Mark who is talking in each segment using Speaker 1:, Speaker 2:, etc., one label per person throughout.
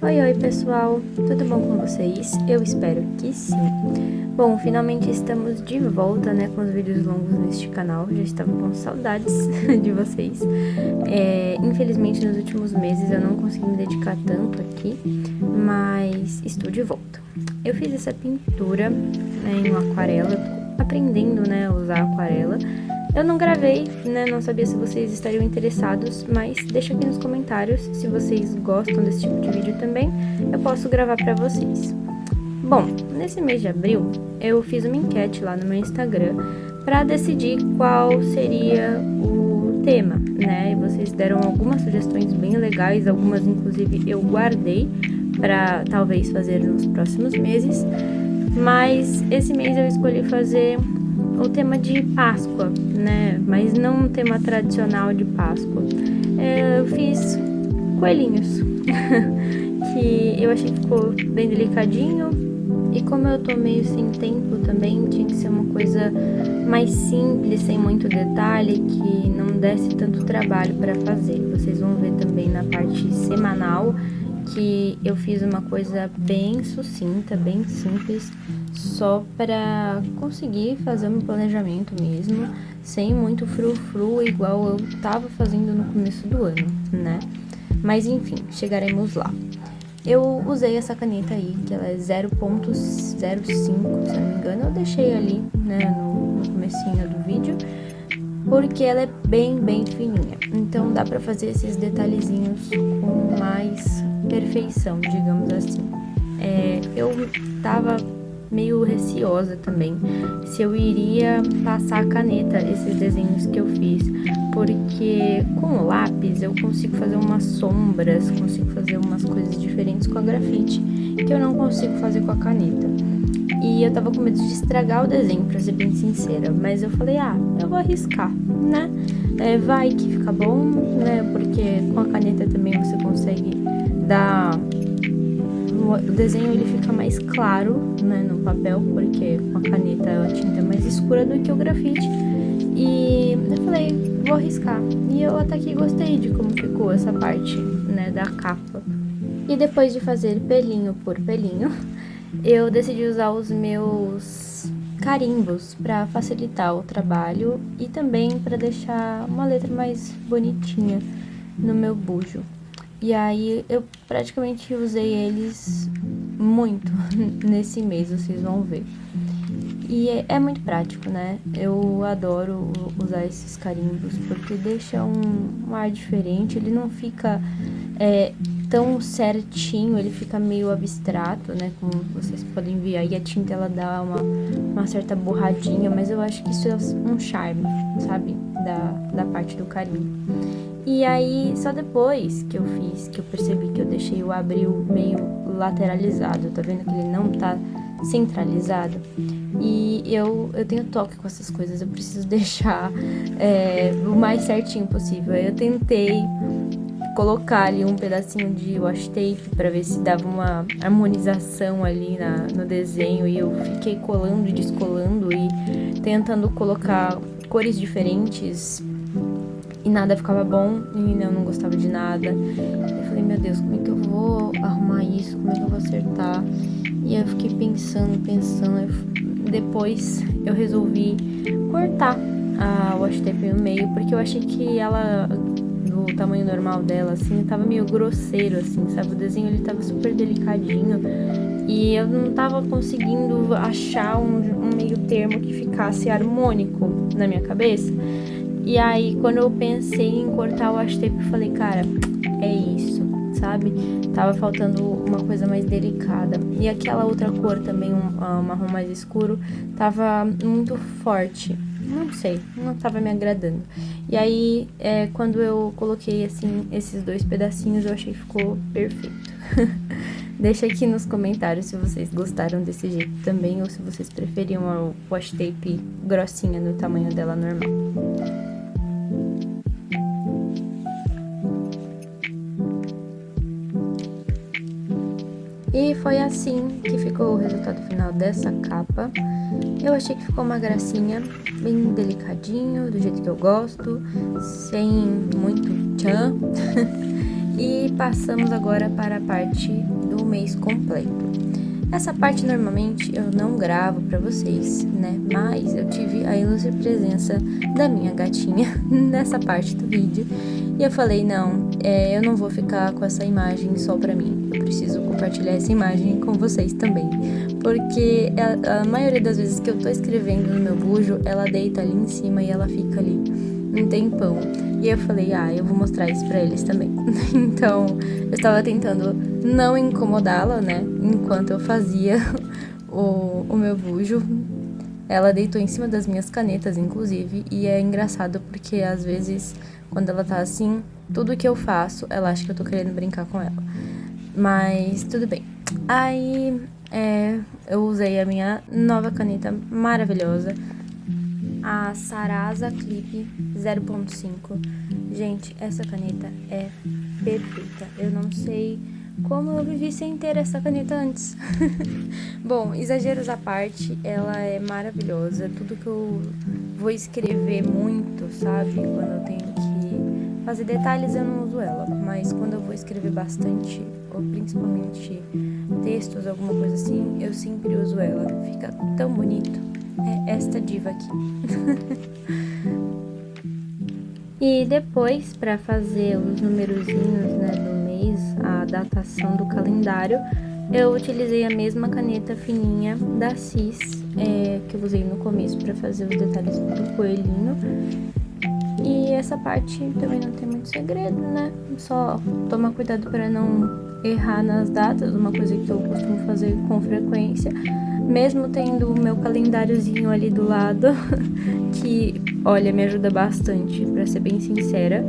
Speaker 1: Oi, pessoal, tudo bom com vocês? Eu espero que sim. Bom, finalmente estamos de volta, né, com os vídeos longos neste canal. Já estava com saudades de vocês. Infelizmente, nos últimos meses eu não consegui me dedicar tanto aqui, mas estou de volta. Eu fiz essa pintura, né, em aquarela, tô aprendendo, né, a usar aquarela. Eu não gravei, né, não sabia se vocês estariam interessados, mas deixa aqui nos comentários se vocês gostam desse tipo de vídeo também, eu posso gravar pra vocês. Bom, nesse mês de abril, eu fiz uma enquete lá no meu Instagram pra decidir qual seria o tema, né, e vocês deram algumas sugestões bem legais, algumas inclusive eu guardei pra talvez fazer nos próximos meses, mas esse mês eu escolhi fazer o tema de Páscoa, né? Mas não um tema tradicional de Páscoa. Eu fiz coelhinhos, que eu achei que ficou bem delicadinho. E como eu tô meio sem tempo também, tinha que ser uma coisa mais simples, sem muito detalhe, que não desse tanto trabalho para fazer. Vocês vão ver também na parte semanal que eu fiz uma coisa bem sucinta, bem simples, só para conseguir fazer um planejamento mesmo, sem muito frufru, igual eu tava fazendo no começo do ano, né? Mas enfim, chegaremos lá. Eu usei essa caneta aí, que ela é 0.05, se eu não me engano, eu deixei ali, né, no comecinho do vídeo, porque ela é bem fininha, então dá pra fazer esses detalhezinhos com mais perfeição, digamos assim. Eu tava meio receosa também se eu iria passar a caneta esses desenhos que eu fiz, porque com o lápis eu consigo fazer umas sombras, consigo fazer umas coisas diferentes com a grafite que eu não consigo fazer com a caneta. E eu tava com medo de estragar o desenho, pra ser bem sincera, mas eu falei, eu vou arriscar, né? Vai que fica bom, né? Porque com a caneta também você consegue dar... O desenho ele fica mais claro, né, no papel, porque com a caneta a tinta é mais escura do que o grafite. E eu falei, vou arriscar. E eu até que gostei de como ficou essa parte, né, da capa. E depois de fazer pelinho por pelinho, eu decidi usar os meus carimbos para facilitar o trabalho e também para deixar uma letra mais bonitinha no meu bujo. E aí eu praticamente usei eles muito nesse mês, vocês vão ver. E é muito prático, né? Eu adoro usar esses carimbos porque deixa um ar diferente, ele não fica tão certinho, ele fica meio abstrato, né? Como vocês podem ver aí, a tinta ela dá uma certa borradinha, mas eu acho que isso é um charme, sabe? Da parte do carimbo. E aí, só depois que eu fiz, que eu percebi que eu deixei o abril meio lateralizado, tá vendo que ele não tá centralizado? E eu tenho toque com essas coisas, eu preciso deixar o mais certinho possível. Aí eu tentei colocar ali um pedacinho de washi tape pra ver se dava uma harmonização ali no desenho, e eu fiquei colando e descolando e tentando colocar cores diferentes e nada ficava bom, e eu não gostava de nada. Eu falei, meu Deus, como é que eu vou arrumar isso? Como é que eu vou acertar? E eu fiquei pensando. Depois eu resolvi cortar a washi tape no meio, porque eu achei que ela, do tamanho normal dela, assim, tava meio grosseiro, assim, sabe? O desenho, ele tava super delicadinho e eu não tava conseguindo achar um meio termo que ficasse harmônico na minha cabeça. E aí, quando eu pensei em cortar o washi tape, eu falei, cara, é isso, sabe? Tava faltando uma coisa mais delicada. E aquela outra cor também, um marrom mais escuro, tava muito forte. Não sei, não tava me agradando. E aí, quando eu coloquei, assim, esses dois pedacinhos, eu achei que ficou perfeito. Deixa aqui nos comentários se vocês gostaram desse jeito também, ou se vocês preferiam a washi tape grossinha no tamanho dela normal. E foi assim que ficou o resultado final dessa capa. Eu achei que ficou uma gracinha, bem delicadinho, do jeito que eu gosto, sem muito tchan. E passamos agora para a parte do mês completo. Essa parte normalmente eu não gravo pra vocês, né? Mas eu tive a ilustre presença da minha gatinha nessa parte do vídeo. E eu falei, não, eu não vou ficar com essa imagem só pra mim. Eu preciso compartilhar essa imagem com vocês também. Porque a maioria das vezes que eu tô escrevendo no meu bujo, ela deita ali em cima e ela fica ali um tempão. E eu falei, eu vou mostrar isso pra eles também. Então, eu estava tentando não incomodá-la, né? Enquanto eu fazia o meu bujo. Ela deitou em cima das minhas canetas, inclusive. E é engraçado porque, às vezes, quando ela tá assim, tudo que eu faço, ela acha que eu tô querendo brincar com ela. Mas, tudo bem. Aí, eu usei a minha nova caneta maravilhosa. A Sarasa Clip 0.5. Gente, essa caneta é perfeita. Eu não sei como eu vivi sem ter essa caneta antes. Bom, exageros à parte, ela é maravilhosa. Tudo que eu vou escrever muito, sabe? Quando eu tenho que fazer detalhes, eu não uso ela. Mas quando eu vou escrever bastante, ou principalmente textos, alguma coisa assim, eu sempre uso ela. Fica tão bonito. É esta diva aqui. E depois, para fazer os numerozinhos, né, do mês, a datação do calendário, eu utilizei a mesma caneta fininha da Cis, que eu usei no começo para fazer os detalhes do coelhinho. E essa parte também não tem muito segredo, né? Só tomar cuidado para não errar nas datas, uma coisa que eu costumo fazer com frequência. Mesmo tendo o meu calendáriozinho ali do lado, que, olha, me ajuda bastante, pra ser bem sincera.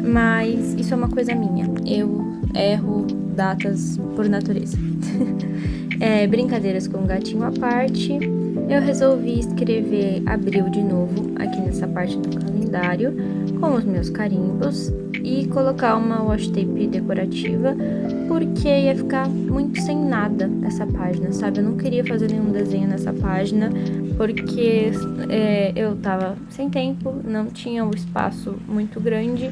Speaker 1: Mas isso é uma coisa minha. Eu erro datas por natureza. Brincadeiras com o gatinho à parte. Eu resolvi escrever abril de novo aqui nessa parte do calendário, com os meus carimbos. E colocar uma washi tape decorativa, porque ia ficar muito sem nada essa página, sabe? Eu não queria fazer nenhum desenho nessa página, porque eu tava sem tempo, não tinha um espaço muito grande.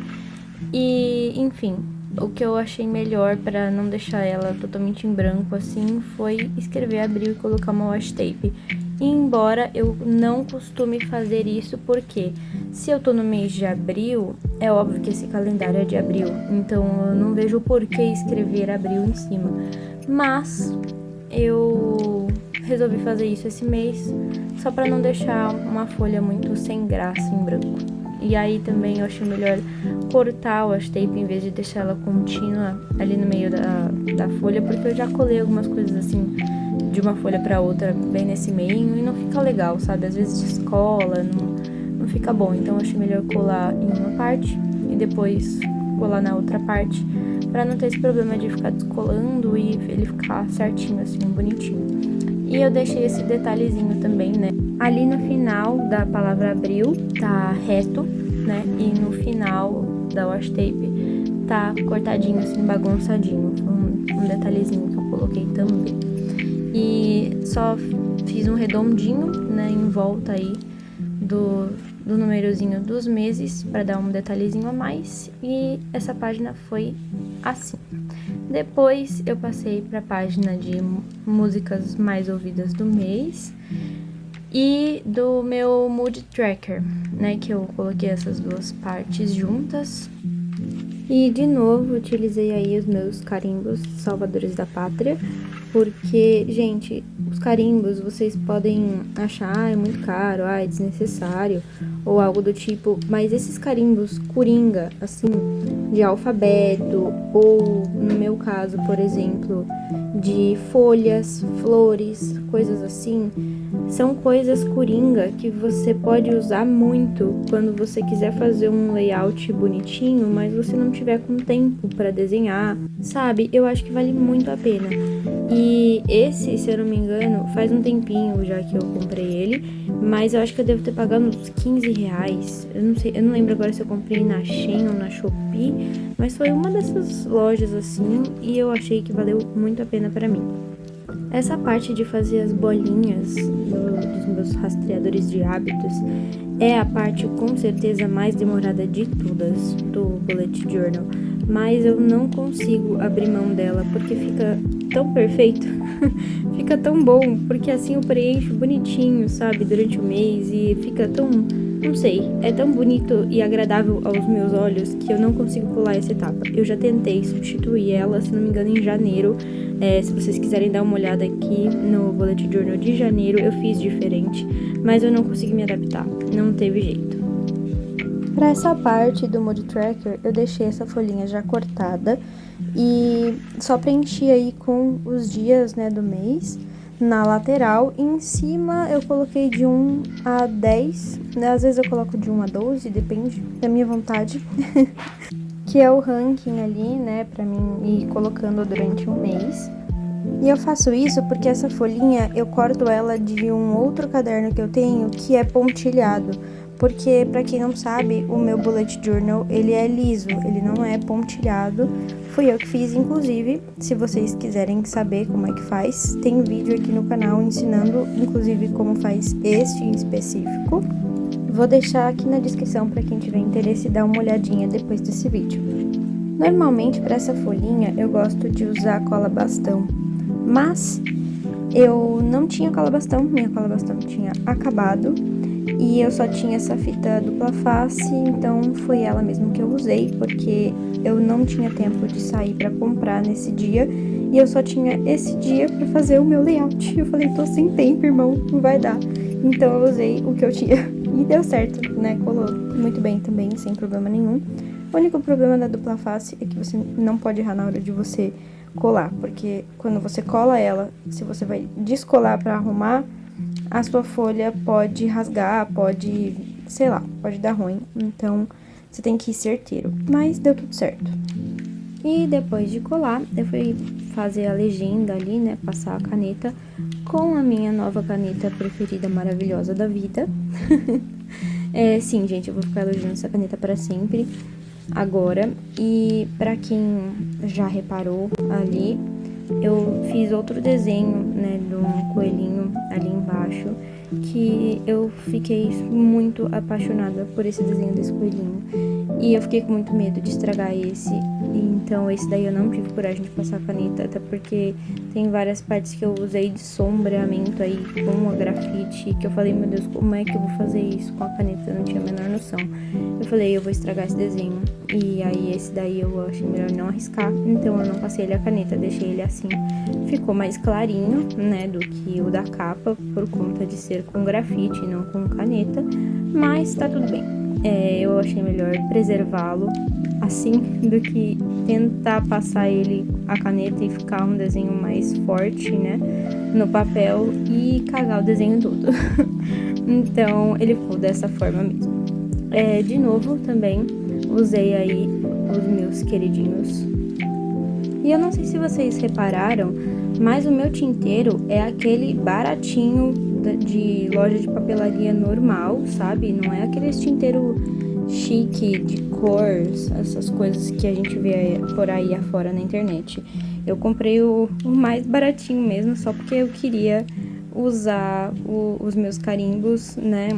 Speaker 1: E, enfim, o que eu achei melhor para não deixar ela totalmente em branco assim, foi escrever abril e colocar uma washi tape. E embora eu não costume fazer isso, porque se eu tô no mês de abril, é óbvio que esse calendário é de abril, então eu não vejo por que escrever abril em cima. Mas eu resolvi fazer isso esse mês, só pra não deixar uma folha muito sem graça em branco. E aí também eu achei melhor cortar o washi tape em vez de deixar ela contínua ali no meio da folha, porque eu já colei algumas coisas assim de uma folha pra outra bem nesse meio e não fica legal, sabe? Às vezes descola, não fica bom. Então eu achei melhor colar em uma parte e depois colar na outra parte, pra não ter esse problema de ficar descolando e ele ficar certinho assim, bonitinho. E eu deixei esse detalhezinho também, né? Ali no final da palavra abril tá reto, né? E no final da washi tape tá cortadinho assim, bagunçadinho. Um detalhezinho que eu coloquei também. E só fiz um redondinho, né, em volta aí do númerozinho dos meses para dar um detalhezinho a mais. E essa página foi assim. Depois eu passei para a página de músicas mais ouvidas do mês e do meu mood tracker, né, que eu coloquei essas duas partes juntas. E de novo utilizei aí os meus carimbos salvadores da pátria, porque, gente, os carimbos vocês podem achar é muito caro, é desnecessário ou algo do tipo, mas esses carimbos coringa, assim, de alfabeto ou, no meu caso, por exemplo, de folhas, flores, coisas assim, são coisas coringa que você pode usar muito quando você quiser fazer um layout bonitinho, mas você não tiver com tempo para desenhar, sabe? Eu acho que vale muito a pena. E esse, se eu não me engano, faz um tempinho já que eu comprei ele, mas eu acho que eu devo ter pagado uns 15 reais. Eu não sei, eu não lembro agora se eu comprei na Shein ou na Shopee, mas foi uma dessas lojas assim e eu achei que valeu muito a pena pra mim. Essa parte de fazer as bolinhas dos meus rastreadores de hábitos é a parte com certeza mais demorada de todas do Bullet Journal, mas eu não consigo abrir mão dela, porque fica tão perfeito, fica tão bom, porque assim eu preencho bonitinho, sabe, durante o mês e fica tão, não sei, é tão bonito e agradável aos meus olhos que eu não consigo pular essa etapa. Eu já tentei substituir ela, se não me engano, em janeiro. Se vocês quiserem dar uma olhada aqui no Bullet Journal de janeiro, eu fiz diferente, mas eu não consegui me adaptar, não teve jeito. Para essa parte do Mood Tracker, eu deixei essa folhinha já cortada e só preenchi aí com os dias, né, do mês na lateral. E em cima eu coloquei de 1 a 10, né, às vezes eu coloco de 1 a 12, depende da minha vontade. Que é o ranking ali, né, pra mim ir colocando durante um mês. E eu faço isso porque essa folhinha eu corto ela de um outro caderno que eu tenho que é pontilhado. Porque, pra quem não sabe, o meu Bullet Journal, ele é liso, ele não é pontilhado. Fui eu que fiz, inclusive, se vocês quiserem saber como é que faz, tem vídeo aqui no canal ensinando, inclusive, como faz este em específico. Vou deixar aqui na descrição para quem tiver interesse dar uma olhadinha depois desse vídeo. Normalmente, para essa folhinha, eu gosto de usar cola bastão, mas eu não tinha cola bastão, minha cola bastão tinha acabado e eu só tinha essa fita dupla face, então foi ela mesmo que eu usei, porque eu não tinha tempo de sair para comprar nesse dia e eu só tinha esse dia para fazer o meu layout. Eu falei, tô sem tempo, irmão, não vai dar. Então eu usei o que eu tinha. E deu certo, né? Colou muito bem também, sem problema nenhum. O único problema da dupla face é que você não pode errar na hora de você colar, porque quando você cola ela, se você vai descolar pra arrumar, a sua folha pode rasgar, pode, sei lá, pode dar ruim. Então, você tem que ir certeiro. Mas deu tudo certo. E depois de colar, eu fui fazer a legenda ali, né? Passar a caneta com a minha nova caneta preferida, maravilhosa da vida. Sim, gente, eu vou ficar elogiando essa caneta para sempre, agora. E pra quem já reparou ali, eu fiz outro desenho, né, de um coelhinho ali embaixo, que eu fiquei muito apaixonada por esse desenho desse coelhinho. E eu fiquei com muito medo de estragar esse, então esse daí eu não tive coragem de passar a caneta, até porque tem várias partes que eu usei de sombreamento aí com a grafite, que eu falei, meu Deus, como é que eu vou fazer isso com a caneta? Eu não tinha a menor noção. Eu falei, eu vou estragar esse desenho, e aí esse daí eu achei melhor não arriscar, então eu não passei ele a caneta, deixei ele assim. Ficou mais clarinho, né, do que o da capa, por conta de ser com grafite e não com caneta, mas tá tudo bem. Eu achei melhor preservá-lo assim do que tentar passar ele a caneta e ficar um desenho mais forte, né, no papel e cagar o desenho todo. Então ele ficou dessa forma mesmo. De novo também usei aí os meus queridinhos. E eu não sei se vocês repararam, mas o meu tinteiro é aquele baratinho de loja de papelaria normal, sabe? Não é aquele tinteiro chique de cor, essas coisas que a gente vê por aí afora na internet. Eu comprei o mais baratinho mesmo, só porque eu queria usar os meus carimbos, né?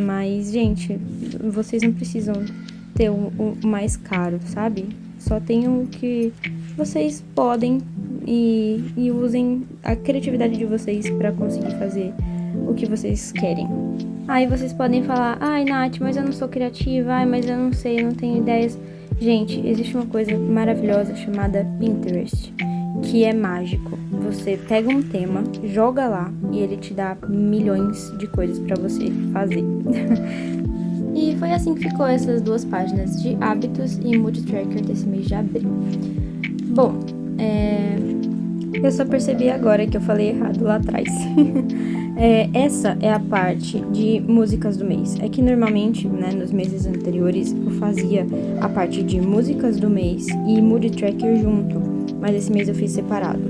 Speaker 1: Mas, gente, vocês não precisam ter o mais caro, sabe? Só tenham o que vocês podem e usem a criatividade de vocês para conseguir fazer o que vocês querem. Aí vocês podem falar, ai Nath, mas eu não sou criativa, ai, mas eu não sei, eu não tenho ideias. Gente, existe uma coisa maravilhosa chamada Pinterest, que é mágico. Você pega um tema, joga lá e ele te dá milhões de coisas para você fazer. E foi assim que ficou essas duas páginas de hábitos e mood tracker desse mês de abril. Bom, eu só percebi agora que eu falei errado lá atrás. Essa é a parte de músicas do mês. É que normalmente, né, nos meses anteriores, eu fazia a parte de músicas do mês e mood tracker junto, mas esse mês eu fiz separado.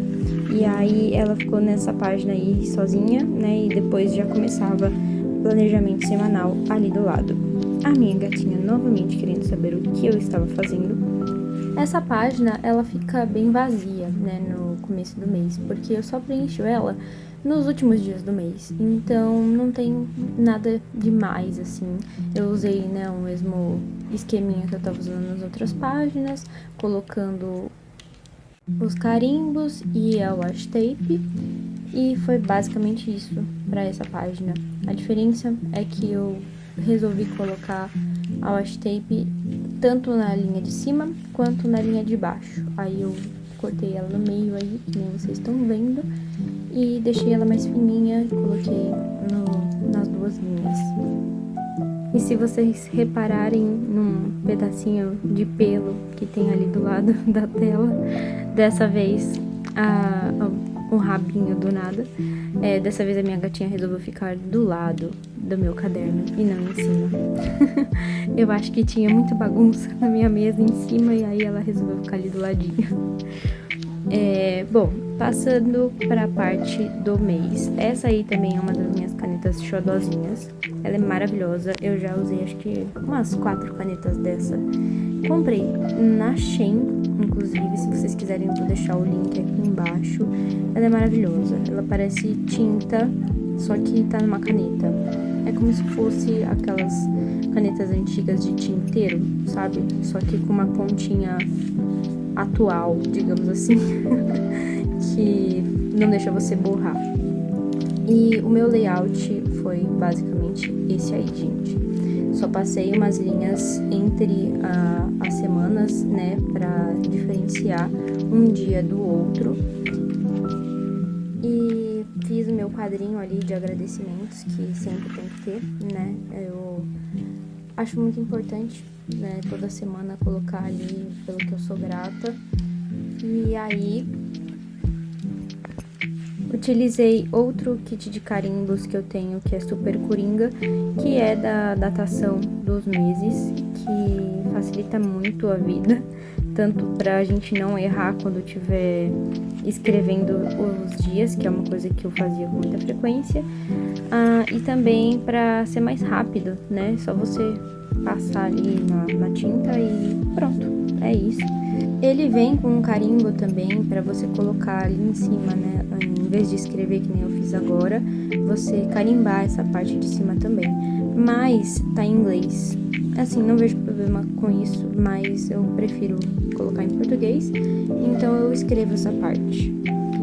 Speaker 1: E aí ela ficou nessa página aí sozinha, né, e depois já começava o planejamento semanal ali do lado. A minha gatinha novamente querendo saber o que eu estava fazendo. Essa página, ela fica bem vazia, né, no começo do mês, porque eu só preencho ela nos últimos dias do mês, então não tem nada demais, assim. Eu usei, né, o mesmo esqueminha que eu tava usando nas outras páginas, colocando os carimbos e a washi tape, e foi basicamente isso para essa página. A diferença é que eu resolvi colocar a washi tape tanto na linha de cima quanto na linha de baixo. Aí eu cortei ela no meio aí, que nem vocês estão vendo, e deixei ela mais fininha e coloquei nas duas linhas. E se vocês repararem num pedacinho de pelo que tem ali do lado da tela, dessa vez um rabinho do nada, dessa vez a minha gatinha resolveu ficar do lado do meu caderno e não em cima. Eu acho que tinha muita bagunça na minha mesa em cima e aí ela resolveu ficar ali do ladinho. Bom, passando para a parte do mês. Essa aí também é uma das minhas canetas xodozinhas. Ela é maravilhosa. Eu já usei acho que umas 4 canetas dessa. Comprei na Shein, inclusive, se vocês quiserem eu vou deixar o link aqui embaixo. Ela é maravilhosa. Ela parece tinta, só que tá numa caneta. É como se fosse aquelas canetas antigas de tinteiro, sabe? Só que com uma pontinha atual, digamos assim, que não deixa você borrar. E o meu layout foi basicamente esse aí, gente. Só passei umas linhas entre as semanas, né, pra diferenciar um dia do outro. E fiz o meu quadrinho ali de agradecimentos, que sempre tem que ter, né? Eu acho muito importante, né, toda semana colocar ali pelo que eu sou grata. E aí utilizei outro kit de carimbos que eu tenho, que é super coringa, que é da datação dos meses, que facilita muito a vida, tanto pra gente não errar quando estiver escrevendo os dias, que é uma coisa que eu fazia com muita frequência, e também pra ser mais rápido, né? Só você passar ali na tinta e pronto, é isso. Ele vem com um carimbo também para você colocar ali em cima, né? Em vez de escrever que nem eu fiz agora, você carimbar essa parte de cima também. Mas tá em inglês. Assim, não vejo problema com isso, mas eu prefiro colocar em português. Então eu escrevo essa parte.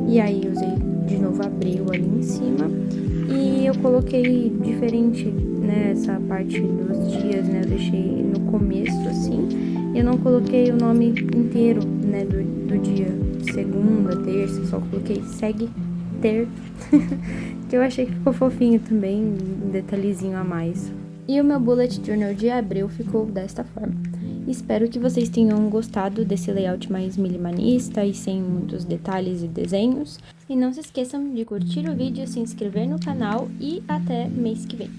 Speaker 1: E aí eu usei de novo abril ali em cima. E eu coloquei diferente, né? Essa parte dos dias, né? Eu deixei no começo assim. Eu não coloquei o nome inteiro, né, do dia, segunda, terça, só coloquei segue ter, que eu achei que ficou fofinho também, um detalhezinho a mais. E o meu bullet journal de abril ficou desta forma. Espero que vocês tenham gostado desse layout mais minimalista e sem muitos detalhes e desenhos. E não se esqueçam de curtir o vídeo, se inscrever no canal e até mês que vem.